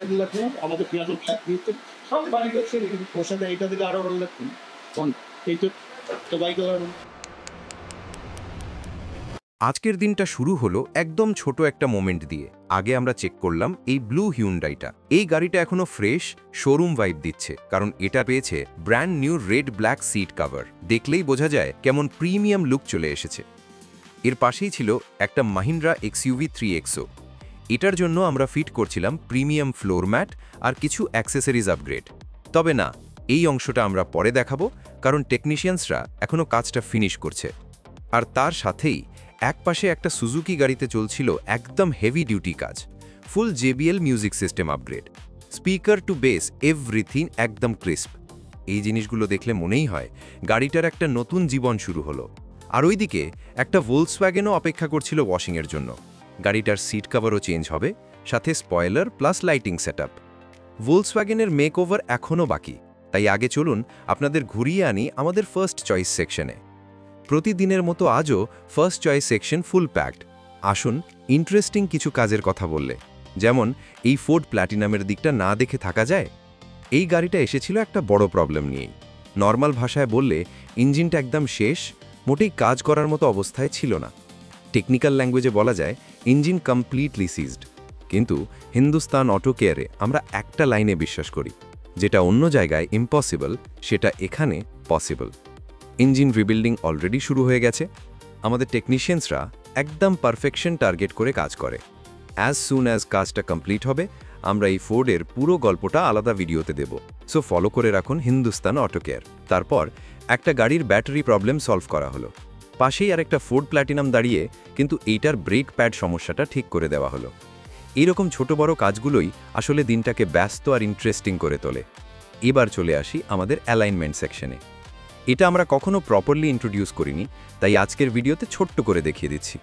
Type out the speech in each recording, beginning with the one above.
আমাদের পেঁয়াজ সব বাড়ি করছে ওর সাথে এইটা দিলে আরো ভালো লাগতো এই তো বাইক আজকের দিনটা শুরু হলো একদম ছোট একটা মোমেন্ট দিয়ে। আগে আমরা চেক করলাম এই ব্লু হিউন্ডাইটা। এই গাড়িটা এখনো ফ্রেশ, শোরুম ভাইব দিচ্ছে, কারণ এটা পেয়েছে brand new red black seat cover. দেখলেই বোঝা যায় কেমন প্রিমিয়াম লুক চলে এসেছে। এর পাশেই ছিল একটা মাহিন্দ্রা এক্সইউভি 3XO। এটার জন্য আমরা ফিট করছিলাম প্রিমিয়াম ফ্লোর ম্যাট আর কিছু অ্যাক্সেসরিজ আপগ্রেড। তবে না, এই অংশটা আমরা পরে দেখাবো, কারণ টেকনিশিয়ানসরা এখনো কাজটা ফিনিশ করছে। আর তার সাথেই একপাশে একটা সুজুকি গাড়িতে চলছিল একদম হেভি ডিউটি কাজ, full JBL music system upgrade, speaker to bass everything একদম ক্রিস্প। এই জিনিসগুলো দেখলে মনেই হয় গাড়িটার একটা নতুন জীবন শুরু হলো। আর ওইদিকে একটা ভোলসওয়াগেনও অপেক্ষা করছিল ওয়াশিংয়ের জন্য। গাড়িটার সিট কভারও চেঞ্জ হবে, সাথে স্পয়লার প্লাস লাইটিং সেটআপ। ভোলসওয়াগেনের মেকওভার এখনও বাকি, তাই আগে চলুন আপনাদের ঘুরিয়ে আনি আমাদের ফার্স্ট চয়েস সেকশনে। প্রতিদিনের মতো আজও ফার্স্ট চয়েস সেকশন ফুল প্যাকড। আসুন ইন্টারেস্টিং কিছু কাজের কথা বললে, যেমন এই ফোর্ড প্ল্যাটিনামের দিকটা না দেখে থাকা যায়। এই গাড়িটা এসেছিল একটা বড় প্রবলেম নিয়েই। নর্মাল ভাষায় বললে ইঞ্জিনটা একদম শেষ, মোটেই কাজ করার মতো অবস্থায় ছিল না। টেকনিক্যাল ল্যাঙ্গুয়েজে বলা যায় ইঞ্জিন কমপ্লিটলি সিজড। কিন্তু হিন্দুস্তান অটো কেয়ারে আমরা একটা লাইনে বিশ্বাস করি, যেটা অন্য জায়গায় ইম্পসিবল সেটা এখানে পসিবল। ইঞ্জিন রিবিল্ডিং অলরেডি শুরু হয়ে গেছে। আমাদের টেকনিশিয়ানসরা একদম পারফেকশন টার্গেট করে কাজ করে। অ্যাজ সুন অ্যাজ কাজটা কমপ্লিট হবে, আমরা এই ফোর্ডের পুরো গল্পটা আলাদা ভিডিওতে দেব। সো ফলো করে রাখুন হিন্দুস্তান অটো কেয়ার। তারপর একটা গাড়ির ব্যাটারি প্রবলেম সলভ করা হলো। পাশেই আরেকটা ফোর্ড প্ল্যাটিনাম দাঁড়িয়ে, কিন্তু এইটার ব্রেক প্যাড সমস্যাটা ঠিক করে দেওয়া হলো। এইরকম ছোট বড় কাজগুলোই আসলে দিনটাকে ব্যস্ত আর ইন্টারেস্টিং করে তোলে। এবার চলে আসি আমাদের অ্যালাইনমেন্ট সেকশনে। এটা আমরা কখনো প্রপারলি ইন্ট্রোডিউস করিনি, তাই আজকের ভিডিওতে ছোট্ট করে দেখিয়ে দিচ্ছি।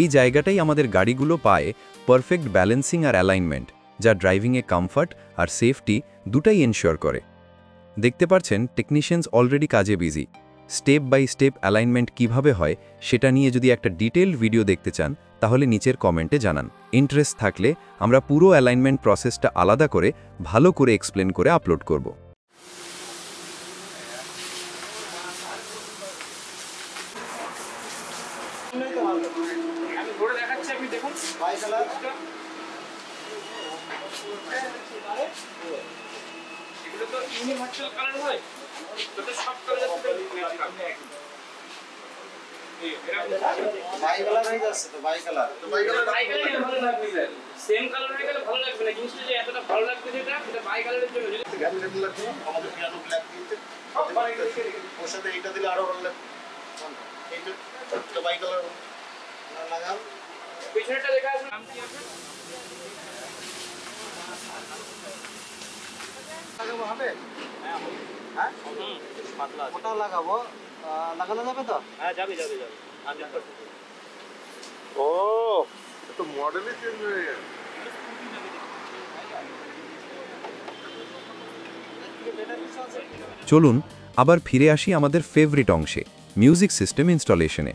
এই জায়গাটাই আমাদের গাড়িগুলো পায় পারফেক্ট ব্যালেন্সিং আর অ্যালাইনমেন্ট, যা ড্রাইভিংয়ে কমফর্ট আর সেফটি দুটাই এনশিওর করে। দেখতে পাচ্ছেন টেকনিশিয়ানস অলরেডি কাজে busy. Step by step alignment কিভাবে হয় সেটা নিয়ে যদি একটা ডিটেইলড ভিডিও দেখতে চান, তাহলে নিচের কমেন্টে জানান। ইন্টারেস্ট থাকলে আমরা পুরো অ্যালাইনমেন্ট প্রসেসটা আলাদা করে ভালো করে এক্সপ্লেন করে আপলোড করব। আমি ঘুরে দেখাচ্ছি, আপনি দেখুন এগুলো তো ইউনিভার্সাল কালার হয়, তো সব কালার সেম কালার হয়ে গেলে ভালো লাগবে না। জিনিসটা যে এতটা ভালো লাগবে যেটা বাই কালারের জন্য আমাদের পিয়ানো ব্ল্যাক দিতে ওর সাথে এইটা দিলে আরো ভালো লাগবে। এইটা বাই কালার লাগাও, পিছনেটা দেখা আছে। নাম কি আছে? লাগাবো হবে? হ্যাঁ পাতলা ওটাও লাগাবো, লাগানো যাবে তো? হ্যাঁ যাবে যাবে যাবে। ও তো মডেলই চেঞ্জ হয়ে গেছে। চলুন আবার ফিরে আসি আমাদের ফেভারিট অংশে, মিউজিক সিস্টেম ইনস্টলেশনে।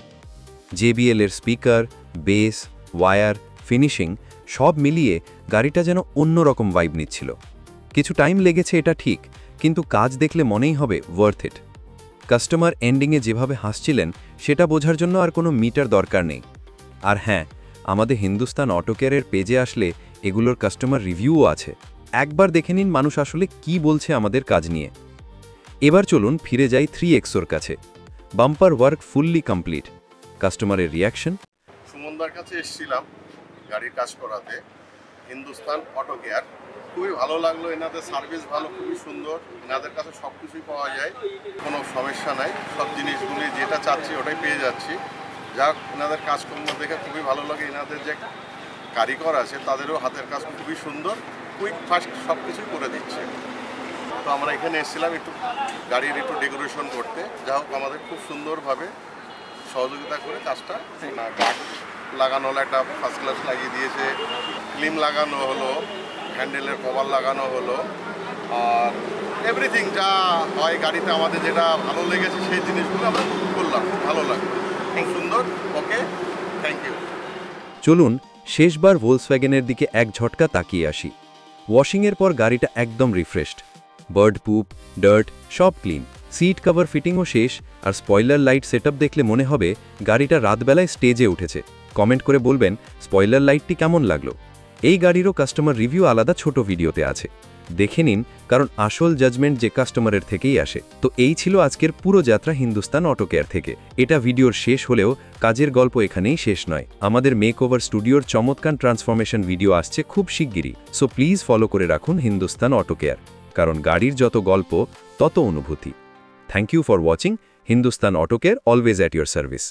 JBL এর স্পিকার, বেস, ওয়্যার, ফিনিশিং সব মিলিয়ে গাড়িটা যেন অন্যরকম ভাইব নিচ্ছিল। কিছু টাইম লেগেছে এটা ঠিক, কিন্তু কাজ দেখলে মনেই হবে ওয়ার্থ ইট। কাস্টমার এন্ডিংয়ে যেভাবে হাসছিলেন সেটা বোঝার জন্য আর কোনো মিটার দরকার নেই। আর হ্যাঁ, আমাদের হিন্দুস্তান অটো কেয়ারের পেজে আসলে এগুলোর কাস্টমার রিভিউও আছে। একবার দেখে নিন মানুষ আসলে কি বলছে আমাদের কাজ নিয়ে। এবার চলুন ফিরে যাই 3XOর কাছে। Bumper work fully complete. কাস্টমারের রিয়াকশন। সুমনদার কাছে এসেছিলাম গাড়ির কাজ করাতে, হিন্দুস্তান অটো কেয়ার। খুবই ভালো লাগলো, এনাদের সার্ভিস ভালো, খুবই সুন্দর। এনাদের কাছে সব কিছুই পাওয়া যায়, কোনো সমস্যা নাই। সব জিনিসগুলি যেটা চাচ্ছি ওটাই পেয়ে যাচ্ছি। যা এনাদের কাজকর্ম দেখে খুবই ভালো লাগে। এনাদের যে কারিগর আছে তাদেরও হাতের কাজ খুবই সুন্দর, কুইক ফাস্ট সব কিছুই করে দিচ্ছে। তো আমরা এখানে এসেছিলাম একটু গাড়ির একটু ডেকোরেশন করতে, যা হোক আমাদের খুব সুন্দরভাবে সহযোগিতা করে কাজটা গার্ড লাগানো হলো, একটা ফার্স্ট ক্লাস লাগিয়ে দিয়েছে, ক্লিম লাগানো হলো, হ্যান্ডেলের কভার লাগানো হলো, আর এভরিথিং যা হয় গাড়িতে আমাদের যেটা ভালো লেগেছে সেই জিনিসগুলো আমরা করলাম। খুব ভালো লাগলো, খুব সুন্দর। ওকে, থ্যাংক ইউ। চলুন শেষবার ভোলসওয়াগেনের দিকে এক ঝটকা তাকিয়ে আসি। ওয়াশিংয়ের পর গাড়িটা একদম রিফ্রেশড। বার্ড পুপ, ডার্ট সব ক্লিন, সিট কভার ফিটিংও শেষ, আর স্পয়লার লাইট সেটআপ দেখলে মনে হবে গাড়িটা রাতবেলায় স্টেজে উঠেছে। কমেন্ট করে বলবেন স্পয়লার লাইটটি কেমন লাগলো। এই গাড়িরও কাস্টমার রিভিউ আলাদা ছোট ভিডিওতে আছে, দেখে নিন, কারণ আসল জাজমেন্ট যে কাস্টমারের থেকেই আসে। তো এই ছিল আজকের পুরো যাত্রা হিন্দুস্তান অটো কেয়ার থেকে। এটা ভিডিওর শেষ হলেও কাজের গল্প এখানেই শেষ নয়। আমাদের মেকওভার স্টুডিওর চমৎকার ট্রান্সফরমেশন ভিডিও আসছে খুব শিগগিরই। সো প্লিজ ফলো করে রাখুন হিন্দুস্তান অটো কেয়ার, কারণ গাড়ির যত গল্প তত অনুভূতি। Thank you for watching. Hindustan auto care, always at your service.